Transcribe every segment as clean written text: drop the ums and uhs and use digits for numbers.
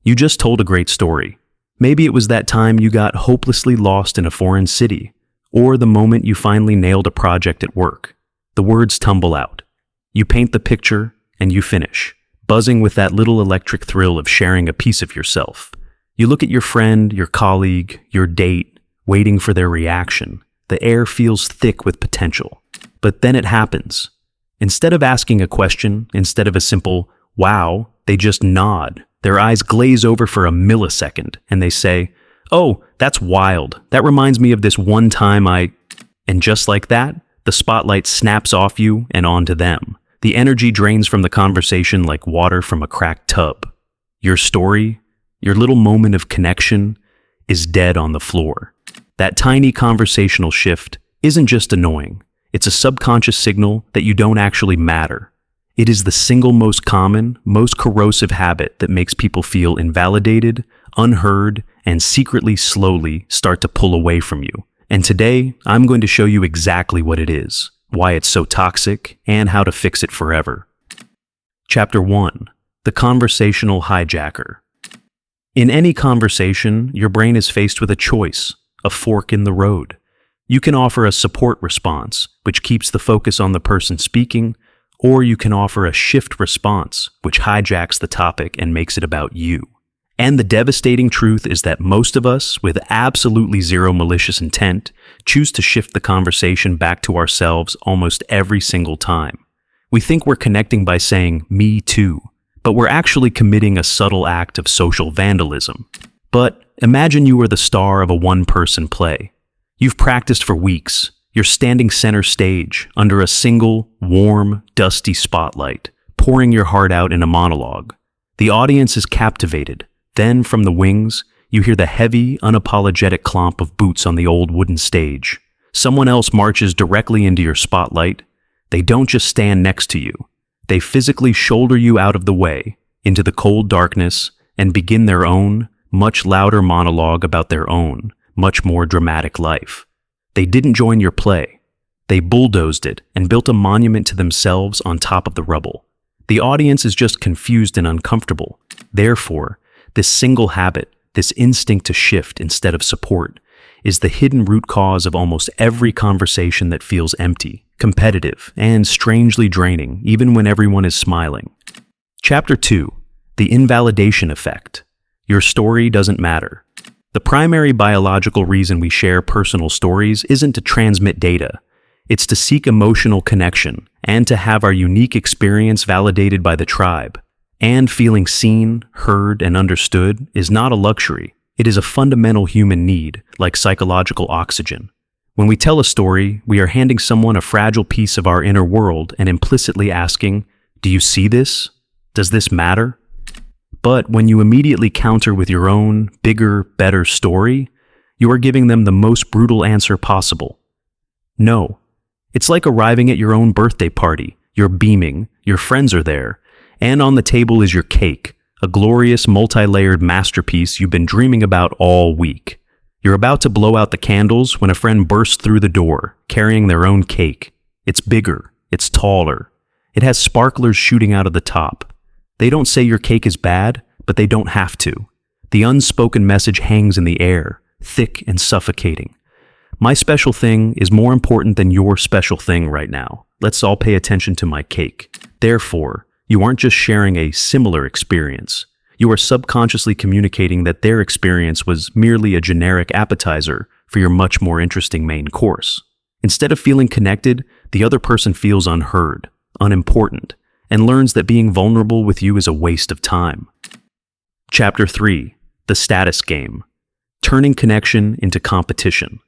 You just told a great story. Maybe it was that time you got hopelessly lost in a foreign city, or the moment you finally nailed a project at work. The words tumble out. You paint the picture, and you finish, buzzing with that little electric thrill of sharing a piece of yourself. You look at your friend, your colleague, your date, waiting for their reaction. The air feels thick with potential. But then it happens. Instead of asking a question, instead of a simple, wow, they just nod. Their eyes glaze over for a millisecond, and they say, oh, that's wild. That reminds me of this one time And just like that, the spotlight snaps off you and onto them. The energy drains from the conversation like water from a cracked tub. Your story, your little moment of connection, is dead on the floor. That tiny conversational shift isn't just annoying. It's a subconscious signal that you don't actually matter. It is the single most common, most corrosive habit that makes people feel invalidated, unheard, and secretly, slowly start to pull away from you. And today, I'm going to show you exactly what it is, why it's so toxic, and how to fix it forever. Chapter 1. The Conversational Hijacker. In any conversation, your brain is faced with a choice, a fork in the road. You can offer a support response, which keeps the focus on the person speaking, or you can offer a shift response, which hijacks the topic and makes it about you. And the devastating truth is that most of us, with absolutely zero malicious intent, choose to shift the conversation back to ourselves almost every single time. We think we're connecting by saying, me too, but we're actually committing a subtle act of social vandalism. But imagine you are the star of a one-person play. You've practiced for weeks. You're standing center stage under a single, warm, dusty spotlight, pouring your heart out in a monologue. The audience is captivated. Then, from the wings, you hear the heavy, unapologetic clomp of boots on the old wooden stage. Someone else marches directly into your spotlight. They don't just stand next to you. They physically shoulder you out of the way, into the cold darkness, and begin their own, much louder monologue about their own, much more dramatic life. They didn't join your play. They bulldozed it and built a monument to themselves on top of the rubble. The audience is just confused and uncomfortable. Therefore, this single habit, this instinct to shift instead of support, is the hidden root cause of almost every conversation that feels empty, competitive, and strangely draining, even when everyone is smiling. Chapter 2. The Invalidation Effect. Your story doesn't matter. The primary biological reason we share personal stories isn't to transmit data. It's to seek emotional connection and to have our unique experience validated by the tribe. And feeling seen, heard, and understood is not a luxury. It is a fundamental human need, like psychological oxygen. When we tell a story, we are handing someone a fragile piece of our inner world and implicitly asking, do you see this? Does this matter? But when you immediately counter with your own, bigger, better story, you are giving them the most brutal answer possible. No. It's like arriving at your own birthday party. You're beaming, your friends are there, and on the table is your cake, a glorious multi-layered masterpiece you've been dreaming about all week. You're about to blow out the candles when a friend bursts through the door, carrying their own cake. It's bigger, it's taller. It has sparklers shooting out of the top. They don't say your cake is bad, but they don't have to. The unspoken message hangs in the air, thick and suffocating. My special thing is more important than your special thing right now. Let's all pay attention to my cake. Therefore, you aren't just sharing a similar experience. You are subconsciously communicating that their experience was merely a generic appetizer for your much more interesting main course. Instead of feeling connected, the other person feels unheard, unimportant, and learns that being vulnerable with you is a waste of time. Chapter 3. The Status Game. Turning connection into competition.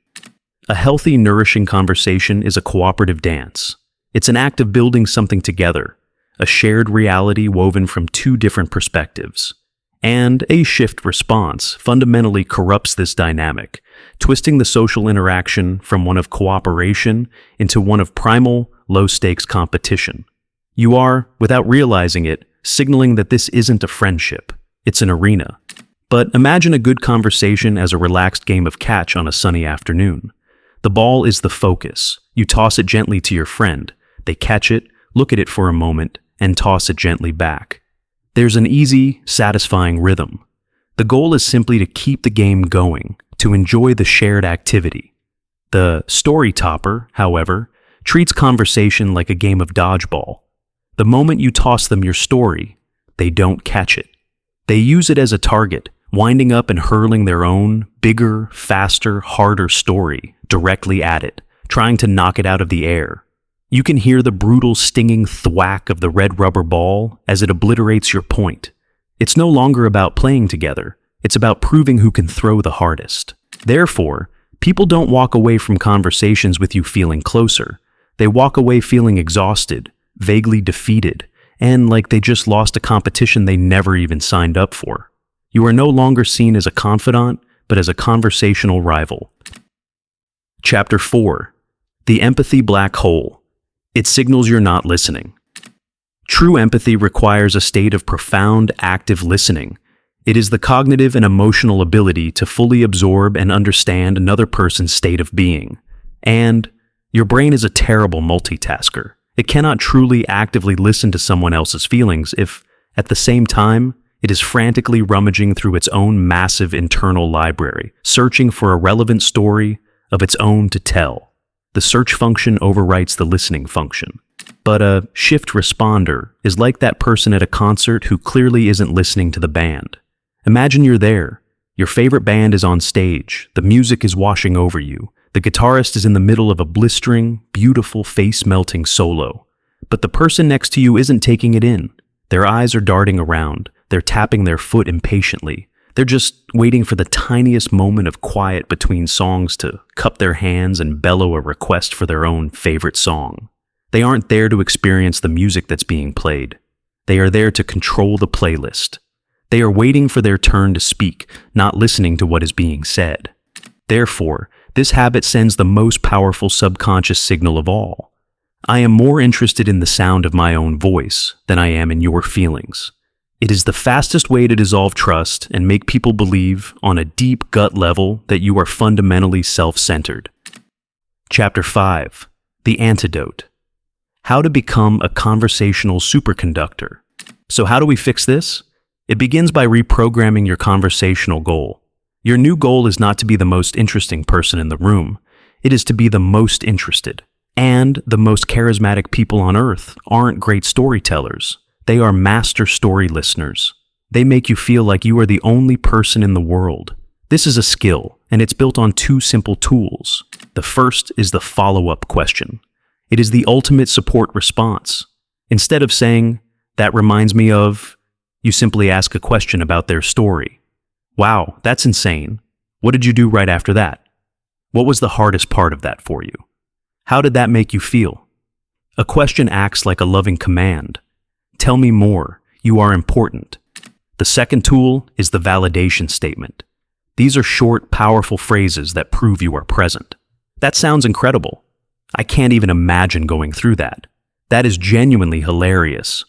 A healthy, nourishing conversation is a cooperative dance. It's an act of building something together, a shared reality woven from two different perspectives. And a shift response fundamentally corrupts this dynamic, twisting the social interaction from one of cooperation into one of primal, low-stakes competition. You are, without realizing it, signaling that this isn't a friendship, it's an arena. But imagine a good conversation as a relaxed game of catch on a sunny afternoon. The ball is the focus. You toss it gently to your friend. They catch it, look at it for a moment, and toss it gently back. There's an easy, satisfying rhythm. The goal is simply to keep the game going, to enjoy the shared activity. The story topper, however, treats conversation like a game of dodgeball. The moment you toss them your story, they don't catch it. They use it as a target, winding up and hurling their own, bigger, faster, harder story directly at it, trying to knock it out of the air. You can hear the brutal, stinging thwack of the red rubber ball as it obliterates your point. It's no longer about playing together. It's about proving who can throw the hardest. Therefore, people don't walk away from conversations with you feeling closer. They walk away feeling exhausted, vaguely defeated, and like they just lost a competition they never even signed up for. You are no longer seen as a confidant, but as a conversational rival. Chapter 4. The Empathy Black Hole. It signals you're not listening. True empathy requires a state of profound, active listening. It is the cognitive and emotional ability to fully absorb and understand another person's state of being. And your brain is a terrible multitasker. It cannot truly actively listen to someone else's feelings if, at the same time, it is frantically rummaging through its own massive internal library, searching for a relevant story of its own to tell. The search function overwrites the listening function. But a shift responder is like that person at a concert who clearly isn't listening to the band. Imagine you're there. Your favorite band is on stage. The music is washing over you. The guitarist is in the middle of a blistering, beautiful, face-melting solo. But the person next to you isn't taking it in. Their eyes are darting around. They're tapping their foot impatiently. They're just waiting for the tiniest moment of quiet between songs to cup their hands and bellow a request for their own favorite song. They aren't there to experience the music that's being played. They are there to control the playlist. They are waiting for their turn to speak, not listening to what is being said. Therefore, this habit sends the most powerful subconscious signal of all. I am more interested in the sound of my own voice than I am in your feelings. It is the fastest way to dissolve trust and make people believe on a deep gut level that you are fundamentally self-centered. Chapter 5. The Antidote. How to become a conversational superconductor. So how do we fix this? It begins by reprogramming your conversational goal. Your new goal is not to be the most interesting person in the room. It is to be the most interested. And the most charismatic people on earth aren't great storytellers. They are master story listeners. They make you feel like you are the only person in the world. This is a skill, and it's built on two simple tools. The first is the follow-up question. It is the ultimate support response. Instead of saying, "That reminds me of," you simply ask a question about their story. "Wow, that's insane. What did you do right after that? What was the hardest part of that for you? How did that make you feel?" A question acts like a loving command. Tell me more. You are important. The second tool is the validation statement. These are short, powerful phrases that prove you are present. That sounds incredible. I can't even imagine going through that. That is genuinely hilarious.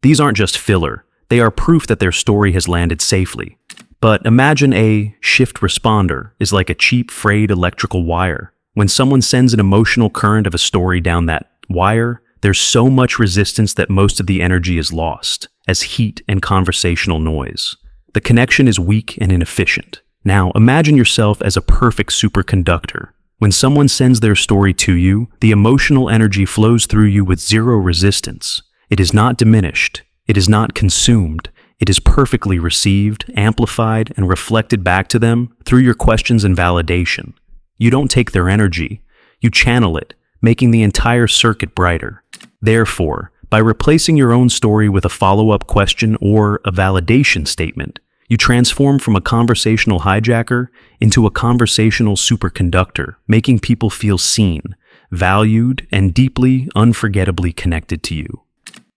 These aren't just filler. They are proof that their story has landed safely. But imagine a shift responder is like a cheap, frayed electrical wire. When someone sends an emotional current of a story down that wire, there's so much resistance that most of the energy is lost, as heat and conversational noise. The connection is weak and inefficient. Now, imagine yourself as a perfect superconductor. When someone sends their story to you, the emotional energy flows through you with zero resistance. It is not diminished. It is not consumed. It is perfectly received, amplified, and reflected back to them through your questions and validation. You don't take their energy. You channel it, making the entire circuit brighter. Therefore, by replacing your own story with a follow-up question or a validation statement, you transform from a conversational hijacker into a conversational superconductor, making people feel seen, valued, and deeply, unforgettably connected to you.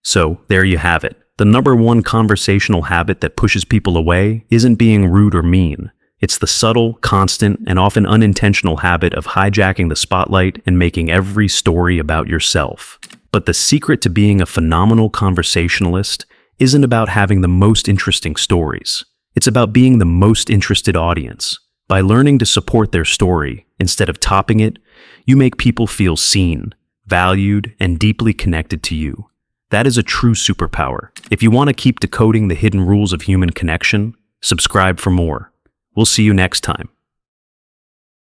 So, there you have it. The number one conversational habit that pushes people away isn't being rude or mean. It's the subtle, constant, and often unintentional habit of hijacking the spotlight and making every story about yourself. But the secret to being a phenomenal conversationalist isn't about having the most interesting stories. It's about being the most interested audience. By learning to support their story instead of topping it, you make people feel seen, valued, and deeply connected to you. That is a true superpower. If you want to keep decoding the hidden rules of human connection, Subscribe for more. We'll see you next time.